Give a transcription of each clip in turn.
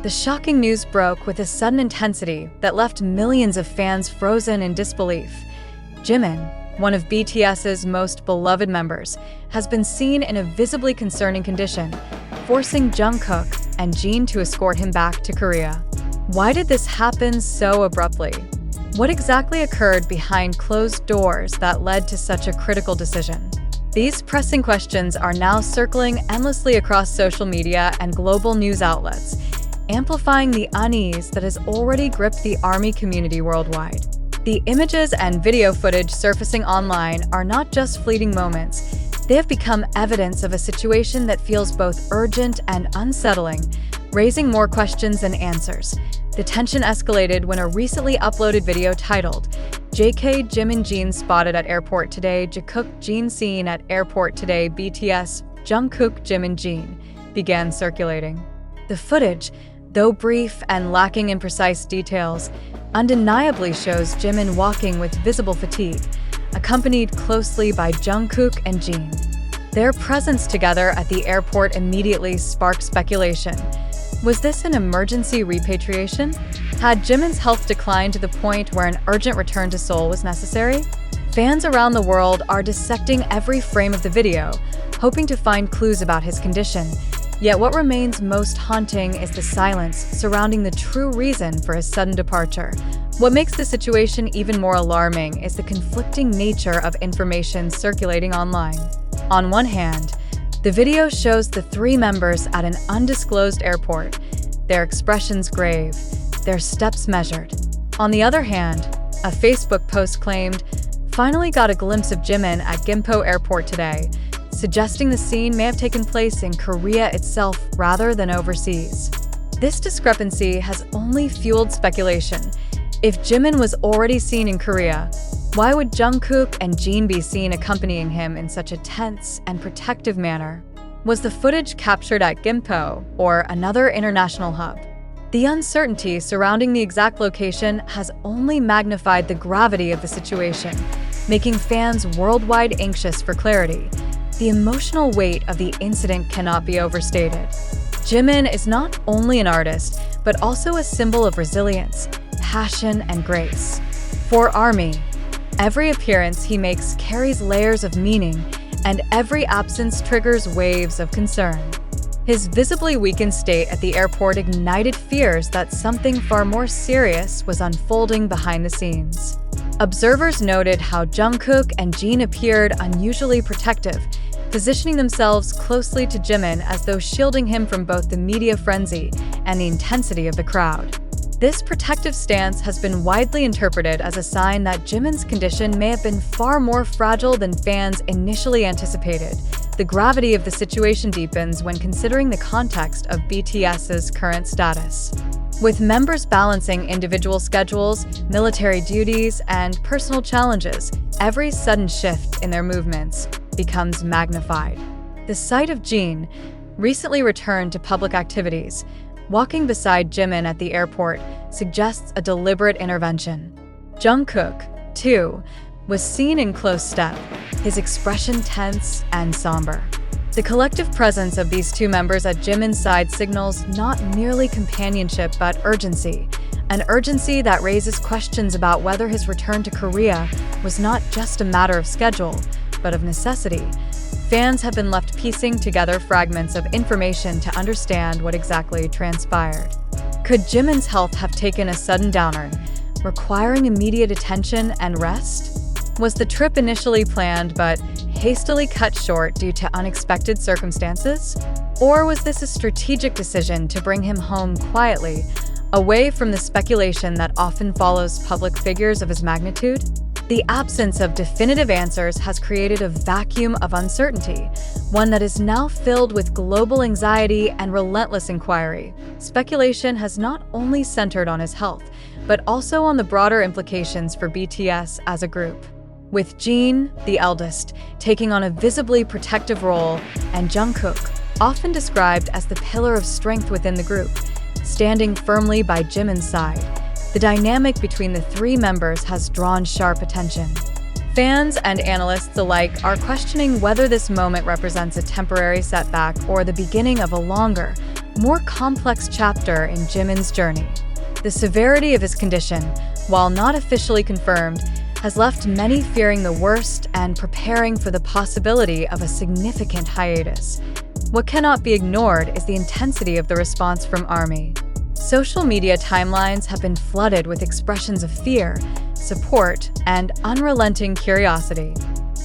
The shocking news broke with a sudden intensity that left millions of fans frozen in disbelief. Jimin, one of BTS's most beloved members, has been seen in a visibly concerning condition, forcing Jungkook and Jin to escort him back to Korea. Why did this happen so abruptly? What exactly occurred behind closed doors that led to such a critical decision? These pressing questions are now circling endlessly across social media and global news outlets, amplifying the unease that has already gripped the ARMY community worldwide. The images and video footage surfacing online are not just fleeting moments. They have become evidence of a situation that feels both urgent and unsettling, raising more questions than answers. The tension escalated when a recently uploaded video titled, Jimin Jin spotted at airport today, Jungkook Jin seen at airport today, BTS, Jungkook Jimin Jin, began circulating. The footage, though brief and lacking in precise details, undeniably shows Jimin walking with visible fatigue, accompanied closely by Jungkook and Jin. Their presence together at the airport immediately sparked speculation. Was this an emergency repatriation? Had Jimin's health declined to the point where an urgent return to Seoul was necessary? Fans around the world are dissecting every frame of the video, hoping to find clues about his condition. Yet what remains most haunting is the silence surrounding the true reason for his sudden departure. What makes the situation even more alarming is the conflicting nature of information circulating online. On one hand, the video shows the three members at an undisclosed airport, their expressions grave, their steps measured. On the other hand, a Facebook post claimed, "Finally got a glimpse of Jimin at Gimpo Airport today," suggesting the scene may have taken place in Korea itself rather than overseas. This discrepancy has only fueled speculation. If Jimin was already seen in Korea, why would Jungkook and Jin be seen accompanying him in such a tense and protective manner? Was the footage captured at Gimpo or another international hub? The uncertainty surrounding the exact location has only magnified the gravity of the situation, making fans worldwide anxious for clarity. The emotional weight of the incident cannot be overstated. Jimin is not only an artist, but also a symbol of resilience, passion, and grace. For ARMY, every appearance he makes carries layers of meaning, and every absence triggers waves of concern. His visibly weakened state at the airport ignited fears that something far more serious was unfolding behind the scenes. Observers noted how Jungkook and Jin appeared unusually protective, positioning themselves closely to Jimin as though shielding him from both the media frenzy and the intensity of the crowd. This protective stance has been widely interpreted as a sign that Jimin's condition may have been far more fragile than fans initially anticipated. The gravity of the situation deepens when considering the context of BTS's current status. With members balancing individual schedules, military duties, and personal challenges, every sudden shift in their movements becomes magnified. The sight of Jin, recently returned to public activities, walking beside Jimin at the airport suggests a deliberate intervention. Jungkook, too, was seen in close step, his expression tense and somber. The collective presence of these two members at Jimin's side signals not merely companionship but urgency, an urgency that raises questions about whether his return to Korea was not just a matter of schedule, but of necessity. Fans have been left piecing together fragments of information to understand what exactly transpired. Could Jimin's health have taken a sudden downturn, requiring immediate attention and rest? Was the trip initially planned but hastily cut short due to unexpected circumstances? Or was this a strategic decision to bring him home quietly, away from the speculation that often follows public figures of his magnitude? The absence of definitive answers has created a vacuum of uncertainty, one that is now filled with global anxiety and relentless inquiry. Speculation has not only centered on his health, but also on the broader implications for BTS as a group. With Jin, the eldest, taking on a visibly protective role, and Jungkook, often described as the pillar of strength within the group, standing firmly by Jimin's side. The dynamic between the three members has drawn sharp attention. Fans and analysts alike are questioning whether this moment represents a temporary setback or the beginning of a longer, more complex chapter in Jimin's journey. The severity of his condition, while not officially confirmed, has left many fearing the worst and preparing for the possibility of a significant hiatus. What cannot be ignored is the intensity of the response from ARMY. Social media timelines have been flooded with expressions of fear, support, and unrelenting curiosity.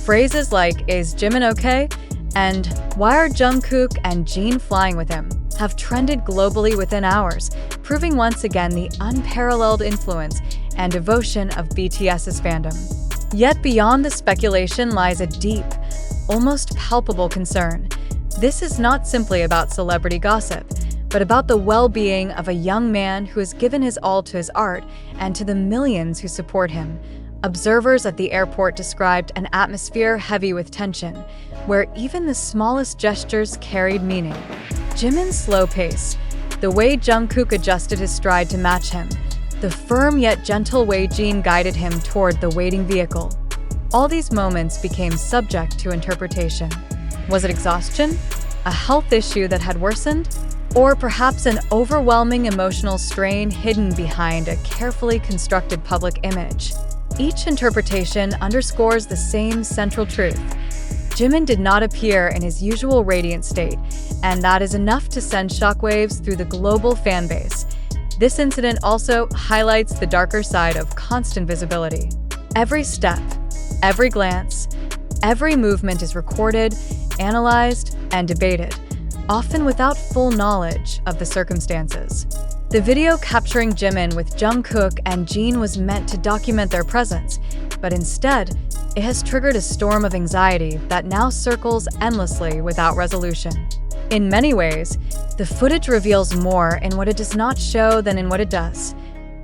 Phrases like, "Is Jimin okay?" and "Why are Jungkook and Jin flying with him?" have trended globally within hours, proving once again the unparalleled influence and devotion of BTS's fandom. Yet beyond the speculation lies a deep, almost palpable concern. This is not simply about celebrity gossip, but about the well-being of a young man who has given his all to his art and to the millions who support him. Observers at the airport described an atmosphere heavy with tension, where even the smallest gestures carried meaning. Jimin's slow pace, the way Jungkook adjusted his stride to match him, the firm yet gentle way Jin guided him toward the waiting vehicle. All these moments became subject to interpretation. Was it exhaustion? A health issue that had worsened? Or perhaps an overwhelming emotional strain hidden behind a carefully constructed public image? Each interpretation underscores the same central truth. Jimin did not appear in his usual radiant state, and that is enough to send shockwaves through the global fanbase. This incident also highlights the darker side of constant visibility. Every step, every glance, every movement is recorded, analyzed, and debated, often without full knowledge of the circumstances. The video capturing Jimin with Jungkook and Jin was meant to document their presence, but instead, it has triggered a storm of anxiety that now circles endlessly without resolution. In many ways, the footage reveals more in what it does not show than in what it does.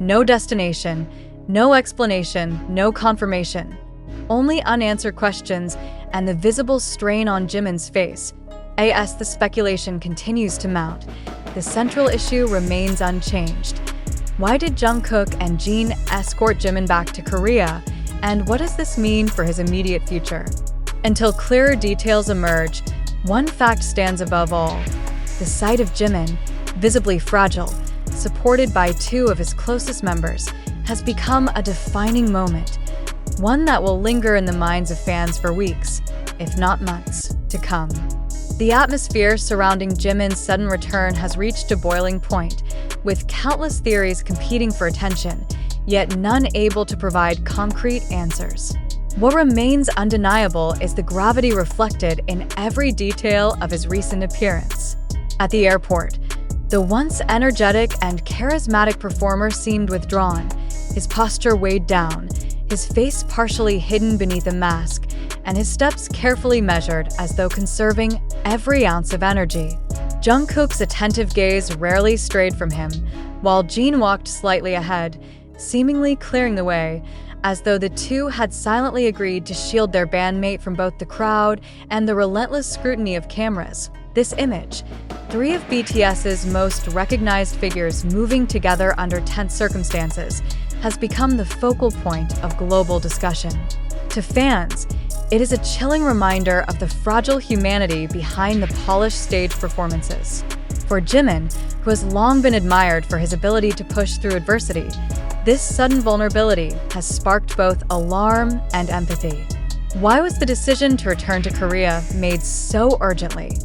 No destination, no explanation, no confirmation. Only unanswered questions and the visible strain on Jimin's face. As the speculation continues to mount, the central issue remains unchanged. Why did Jungkook and Jin escort Jimin back to Korea, and what does this mean for his immediate future? Until clearer details emerge, one fact stands above all. The sight of Jimin, visibly fragile, supported by two of his closest members, has become a defining moment, one that will linger in the minds of fans for weeks, if not months, to come. The atmosphere surrounding Jimin's sudden return has reached a boiling point, with countless theories competing for attention, yet none able to provide concrete answers. What remains undeniable is the gravity reflected in every detail of his recent appearance. At the airport, the once energetic and charismatic performer seemed withdrawn, his posture weighed down, his face partially hidden beneath a mask, and his steps carefully measured as though conserving every ounce of energy. Jungkook's attentive gaze rarely strayed from him, while Jin walked slightly ahead, seemingly clearing the way, as though the two had silently agreed to shield their bandmate from both the crowd and the relentless scrutiny of cameras. This image, three of BTS's most recognized figures moving together under tense circumstances, has become the focal point of global discussion. To fans, it is a chilling reminder of the fragile humanity behind the polished stage performances. For Jimin, who has long been admired for his ability to push through adversity, this sudden vulnerability has sparked both alarm and empathy. Why was the decision to return to Korea made so urgently?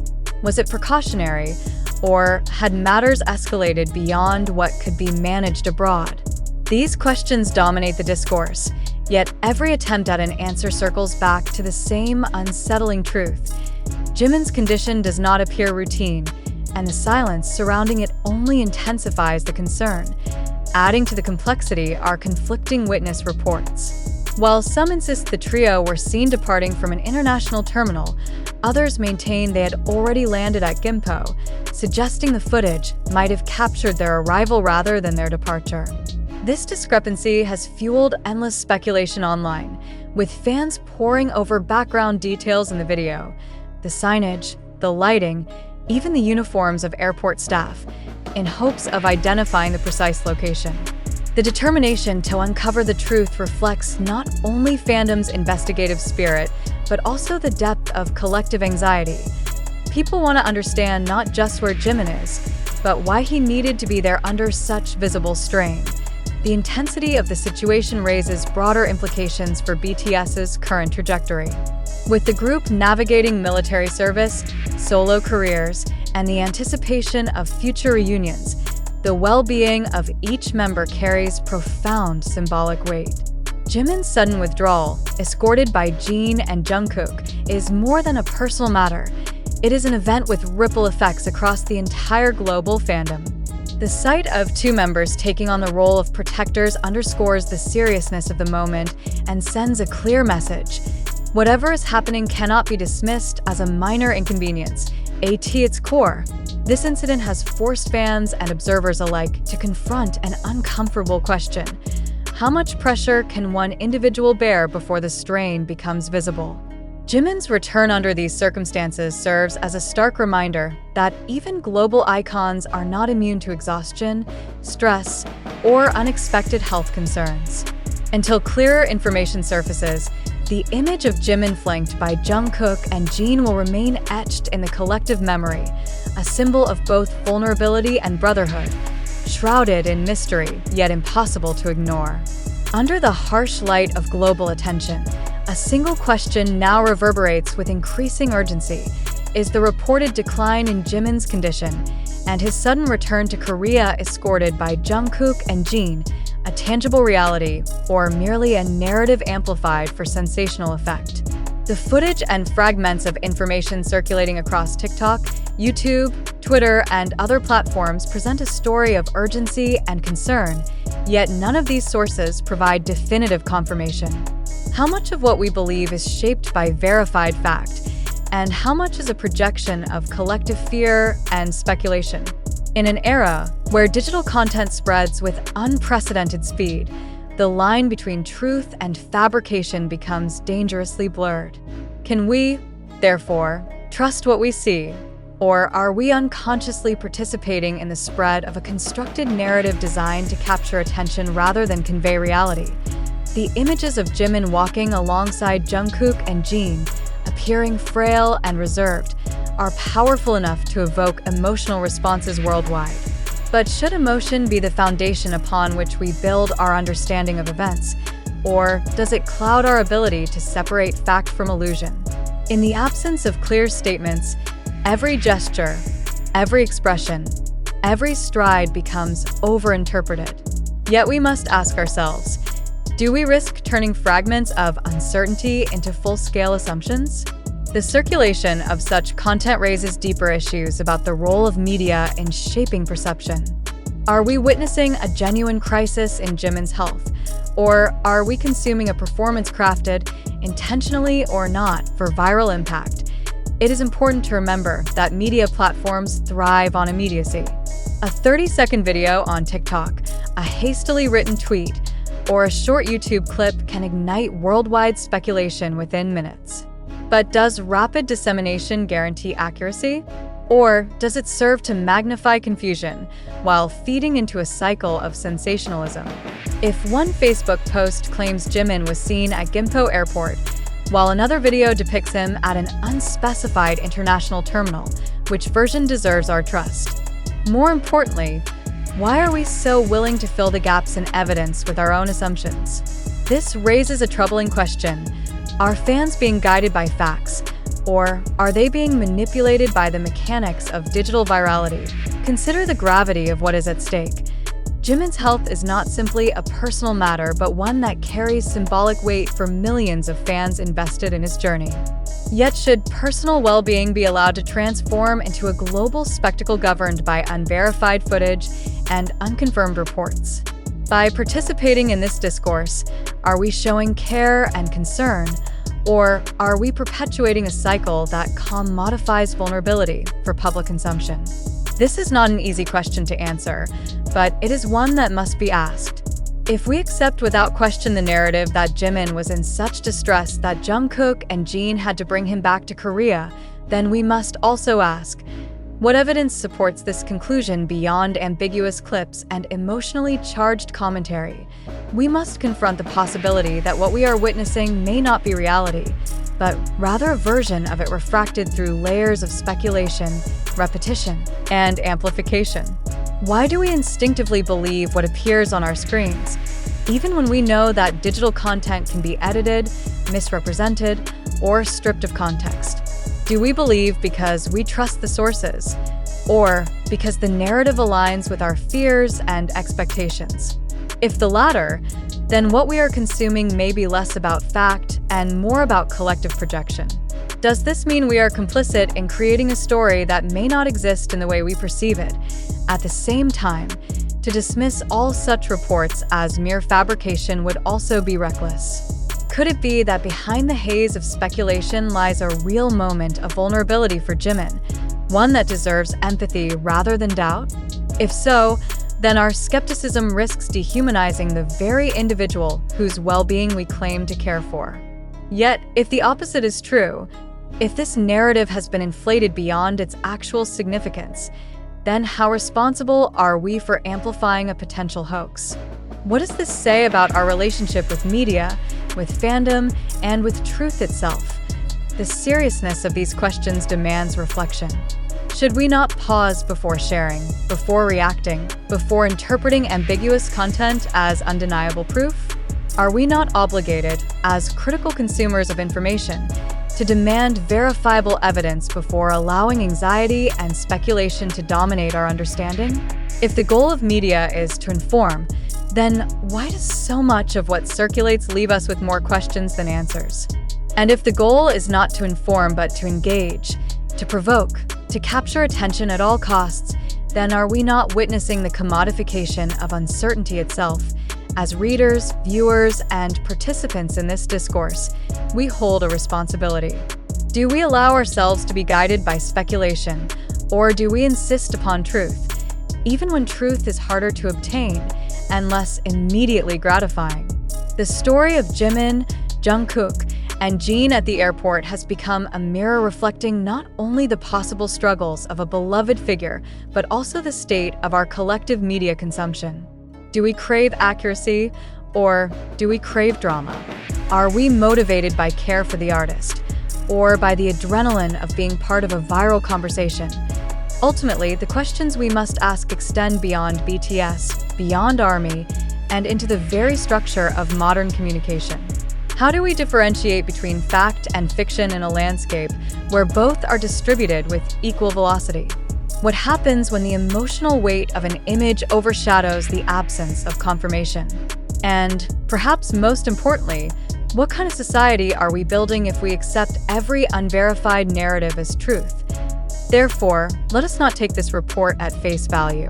Was it precautionary, or had matters escalated beyond what could be managed abroad? These questions dominate the discourse, yet every attempt at an answer circles back to the same unsettling truth. Jimin's condition does not appear routine, and the silence surrounding it only intensifies the concern. Adding to the complexity are conflicting witness reports. While some insist the trio were seen departing from an international terminal, others maintain they had already landed at Gimpo, suggesting the footage might have captured their arrival rather than their departure. This discrepancy has fueled endless speculation online, with fans poring over background details in the video, the signage, the lighting, even the uniforms of airport staff, in hopes of identifying the precise location. The determination to uncover the truth reflects not only fandom's investigative spirit, but also the depth of collective anxiety. People want to understand not just where Jimin is, but why he needed to be there under such visible strain. The intensity of the situation raises broader implications for BTS's current trajectory. With the group navigating military service, solo careers, and the anticipation of future reunions, the well-being of each member carries profound symbolic weight. Jimin's sudden withdrawal, escorted by Jin and Jungkook, is more than a personal matter. It is an event with ripple effects across the entire global fandom. The sight of two members taking on the role of protectors underscores the seriousness of the moment and sends a clear message. Whatever is happening cannot be dismissed as a minor inconvenience. At its core, this incident has forced fans and observers alike to confront an uncomfortable question. How much pressure can one individual bear before the strain becomes visible? Jimin's return under these circumstances serves as a stark reminder that even global icons are not immune to exhaustion, stress, or unexpected health concerns. Until clearer information surfaces, the image of Jimin flanked by Jungkook and Jin will remain etched in the collective memory, a symbol of both vulnerability and brotherhood, shrouded in mystery, yet impossible to ignore. Under the harsh light of global attention, a single question now reverberates with increasing urgency. Is the reported decline in Jimin's condition and his sudden return to Korea escorted by Jungkook and Jin a tangible reality or merely a narrative amplified for sensational effect? The footage and fragments of information circulating across TikTok, YouTube, Twitter, and other platforms present a story of urgency and concern, yet none of these sources provide definitive confirmation. How much of what we believe is shaped by verified fact, and how much is a projection of collective fear and speculation? In an era where digital content spreads with unprecedented speed, the line between truth and fabrication becomes dangerously blurred. Can we, therefore, trust what we see, or are we unconsciously participating in the spread of a constructed narrative designed to capture attention rather than convey reality? The images of Jimin walking alongside Jungkook and Jin, appearing frail and reserved, are powerful enough to evoke emotional responses worldwide. But should emotion be the foundation upon which we build our understanding of events, or does it cloud our ability to separate fact from illusion? In the absence of clear statements, every gesture, every expression, every stride becomes overinterpreted. Yet we must ask ourselves, do we risk turning fragments of uncertainty into full-scale assumptions? The circulation of such content raises deeper issues about the role of media in shaping perception. Are we witnessing a genuine crisis in Jimin's health, or are we consuming a performance crafted, intentionally or not, for viral impact? It is important to remember that media platforms thrive on immediacy. A 30-second video on TikTok, a hastily written tweet, or a short YouTube clip can ignite worldwide speculation within minutes. But does rapid dissemination guarantee accuracy? Or does it serve to magnify confusion while feeding into a cycle of sensationalism? If one Facebook post claims Jimin was seen at Gimpo Airport, while another video depicts him at an unspecified international terminal, which version deserves our trust? More importantly, why are we so willing to fill the gaps in evidence with our own assumptions? This raises a troubling question. Are fans being guided by facts, or are they being manipulated by the mechanics of digital virality? Consider the gravity of what is at stake. Jimin's health is not simply a personal matter, but one that carries symbolic weight for millions of fans invested in his journey. Yet should personal well-being be allowed to transform into a global spectacle governed by unverified footage and unconfirmed reports? By participating in this discourse, are we showing care and concern, or are we perpetuating a cycle that commodifies vulnerability for public consumption? This is not an easy question to answer, but it is one that must be asked. If we accept without question the narrative that Jimin was in such distress that Jungkook and Jin had to bring him back to Korea, then we must also ask, What evidence supports this conclusion beyond ambiguous clips and emotionally charged commentary? We must confront the possibility that what we are witnessing may not be reality, but rather a version of it refracted through layers of speculation, repetition, and amplification. Why do we instinctively believe what appears on our screens, even when we know that digital content can be edited, misrepresented, or stripped of context? Do we believe because we trust the sources, or because the narrative aligns with our fears and expectations? If the latter, then what we are consuming may be less about fact and more about collective projection. Does this mean we are complicit in creating a story that may not exist in the way we perceive it? At the same time, to dismiss all such reports as mere fabrication would also be reckless. Could it be that behind the haze of speculation lies a real moment of vulnerability for Jimin, one that deserves empathy rather than doubt? If so, then our skepticism risks dehumanizing the very individual whose well-being we claim to care for. Yet, if the opposite is true, if this narrative has been inflated beyond its actual significance, then how responsible are we for amplifying a potential hoax? What does this say about our relationship with media, with fandom, and with truth itself? The seriousness of these questions demands reflection. Should we not pause before sharing, before reacting, before interpreting ambiguous content as undeniable proof? Are we not obligated, as critical consumers of information, to demand verifiable evidence before allowing anxiety and speculation to dominate our understanding? If the goal of media is to inform, then why does so much of what circulates leave us with more questions than answers? And if the goal is not to inform but to engage, to provoke, to capture attention at all costs, then are we not witnessing the commodification of uncertainty itself? As readers, viewers, and participants in this discourse, we hold a responsibility. Do we allow ourselves to be guided by speculation, or do we insist upon truth, even when truth is harder to obtain and less immediately gratifying? The story of Jimin, Jungkook, and Jin at the airport has become a mirror reflecting not only the possible struggles of a beloved figure, but also the state of our collective media consumption. Do we crave accuracy, or do we crave drama? Are we motivated by care for the artist, or by the adrenaline of being part of a viral conversation? Ultimately, the questions we must ask extend beyond BTS, beyond ARMY, and into the very structure of modern communication. How do we differentiate between fact and fiction in a landscape where both are distributed with equal velocity? What happens when the emotional weight of an image overshadows the absence of confirmation? And, perhaps most importantly, what kind of society are we building if we accept every unverified narrative as truth? Therefore, let us not take this report at face value.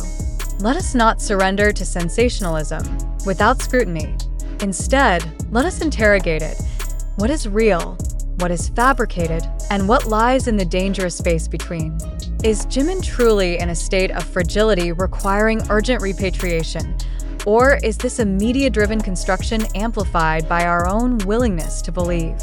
Let us not surrender to sensationalism without scrutiny. Instead, let us interrogate it. What is real? What is fabricated? And what lies in the dangerous space between? Is Jimin truly in a state of fragility requiring urgent repatriation? Or is this a media-driven construction amplified by our own willingness to believe?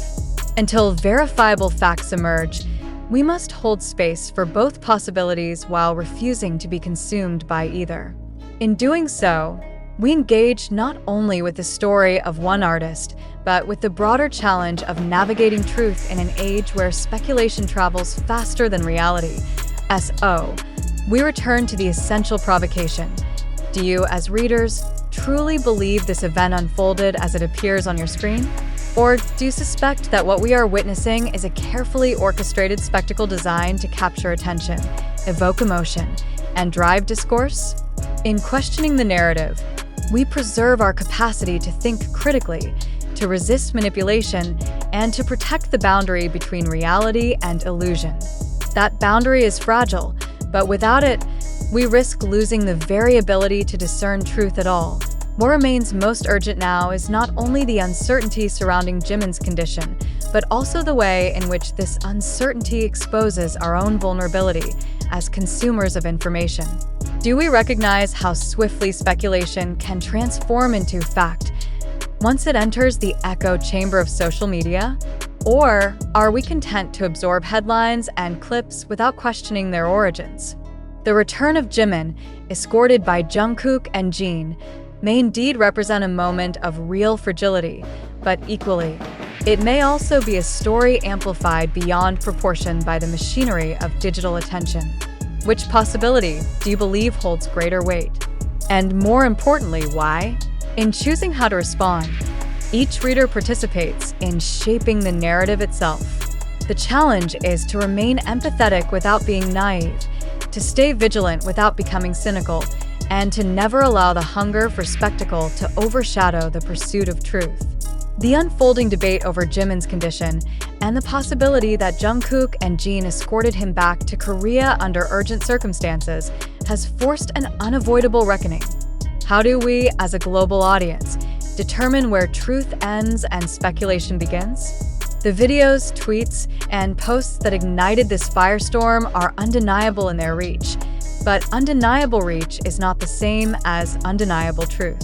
Until verifiable facts emerge, we must hold space for both possibilities while refusing to be consumed by either. In doing so, we engage not only with the story of one artist, but with the broader challenge of navigating truth in an age where speculation travels faster than reality. We return to the essential provocation. Do you, as readers, truly believe this event unfolded as it appears on your screen? Or do you suspect that what we are witnessing is a carefully orchestrated spectacle designed to capture attention, evoke emotion, and drive discourse? In questioning the narrative, we preserve our capacity to think critically, to resist manipulation, and to protect the boundary between reality and illusion. That boundary is fragile, but without it, we risk losing the very ability to discern truth at all. What remains most urgent now is not only the uncertainty surrounding Jimin's condition, but also the way in which this uncertainty exposes our own vulnerability as consumers of information. Do we recognize how swiftly speculation can transform into fact once it enters the echo chamber of social media? Or are we content to absorb headlines and clips without questioning their origins? The return of Jimin, escorted by Jungkook and Jin, may indeed represent a moment of real fragility, but equally, it may also be a story amplified beyond proportion by the machinery of digital attention. Which possibility do you believe holds greater weight? And more importantly, why? In choosing how to respond, each reader participates in shaping the narrative itself. The challenge is to remain empathetic without being naive, to stay vigilant without becoming cynical, and to never allow the hunger for spectacle to overshadow the pursuit of truth. The unfolding debate over Jimin's condition and the possibility that Jungkook and Jin escorted him back to Korea under urgent circumstances has forced an unavoidable reckoning. How do we, as a global audience, determine where truth ends and speculation begins? The videos, tweets, and posts that ignited this firestorm are undeniable in their reach, but undeniable reach is not the same as undeniable truth.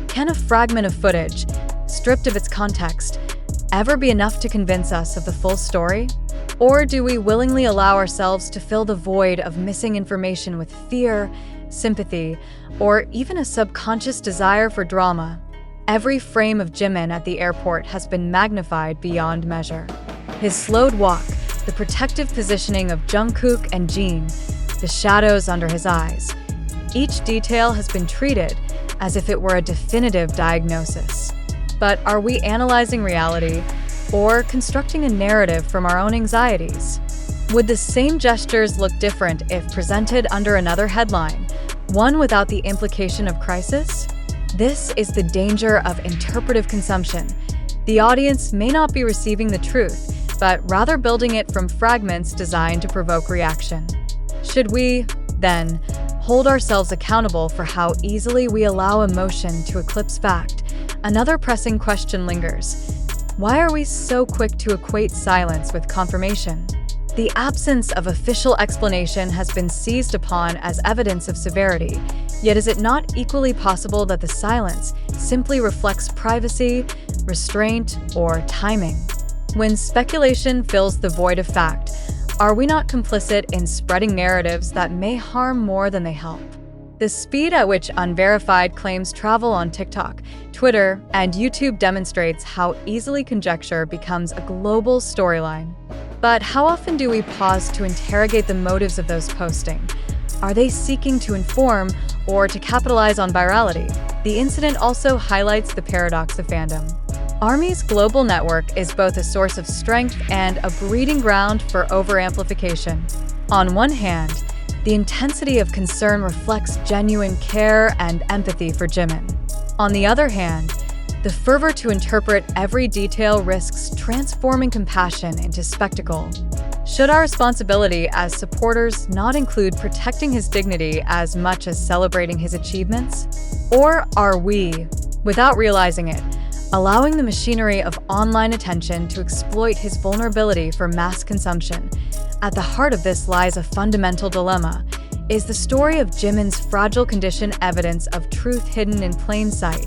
Can a fragment of footage, stripped of its context, ever be enough to convince us of the full story? Or do we willingly allow ourselves to fill the void of missing information with fear, sympathy, or even a subconscious desire for drama? Every frame of Jimin at the airport has been magnified beyond measure. His slowed walk, the protective positioning of Jungkook and Jin, the shadows under his eyes. Each detail has been treated as if it were a definitive diagnosis. But are we analyzing reality or constructing a narrative from our own anxieties? Would the same gestures look different if presented under another headline, one without the implication of crisis? This is the danger of interpretive consumption. The audience may not be receiving the truth, but rather building it from fragments designed to provoke reaction. Should we, then, hold ourselves accountable for how easily we allow emotion to eclipse fact? Another pressing question lingers. Why are we so quick to equate silence with confirmation? The absence of official explanation has been seized upon as evidence of severity, yet is it not equally possible that the silence simply reflects privacy, restraint, or timing? When speculation fills the void of fact, are we not complicit in spreading narratives that may harm more than they help? The speed at which unverified claims travel on TikTok, Twitter, and YouTube demonstrates how easily conjecture becomes a global storyline. But how often do we pause to interrogate the motives of those posting? Are they seeking to inform or to capitalize on virality? The incident also highlights the paradox of fandom. ARMY's global network is both a source of strength and a breeding ground for overamplification. On one hand, the intensity of concern reflects genuine care and empathy for Jimin. On the other hand, the fervor to interpret every detail risks transforming compassion into spectacle. Should our responsibility as supporters not include protecting his dignity as much as celebrating his achievements? Or are we, without realizing it, allowing the machinery of online attention to exploit his vulnerability for mass consumption? At the heart of this lies a fundamental dilemma. Is the story of Jimin's fragile condition evidence of truth hidden in plain sight,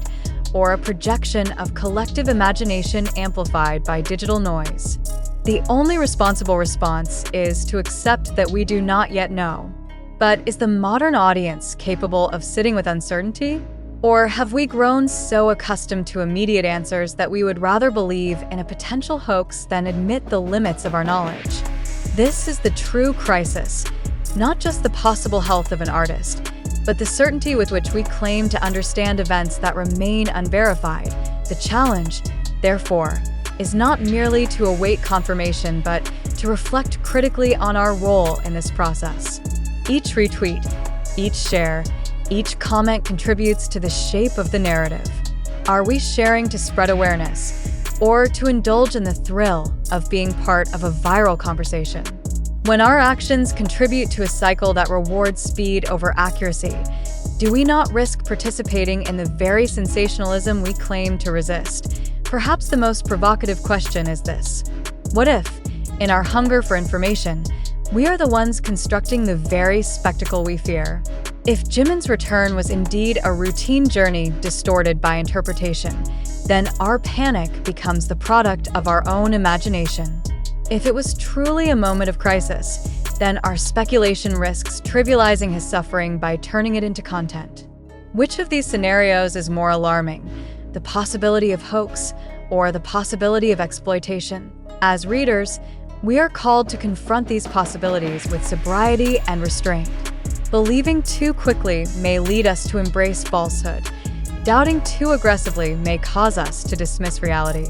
or a projection of collective imagination amplified by digital noise? The only responsible response is to accept that we do not yet know. But is the modern audience capable of sitting with uncertainty? Or have we grown so accustomed to immediate answers that we would rather believe in a potential hoax than admit the limits of our knowledge? This is the true crisis, not just the possible health of an artist, but the certainty with which we claim to understand events that remain unverified. The challenge, therefore, is not merely to await confirmation, but to reflect critically on our role in this process. Each retweet, each share, each comment contributes to the shape of the narrative. Are we sharing to spread awareness, or to indulge in the thrill of being part of a viral conversation? When our actions contribute to a cycle that rewards speed over accuracy, do we not risk participating in the very sensationalism we claim to resist? Perhaps the most provocative question is this: what if, in our hunger for information, we are the ones constructing the very spectacle we fear? If Jimin's return was indeed a routine journey distorted by interpretation, then our panic becomes the product of our own imagination. If it was truly a moment of crisis, then our speculation risks trivializing his suffering by turning it into content. Which of these scenarios is more alarming? The possibility of hoax or the possibility of exploitation? As readers, we are called to confront these possibilities with sobriety and restraint. Believing too quickly may lead us to embrace falsehood. Doubting too aggressively may cause us to dismiss reality.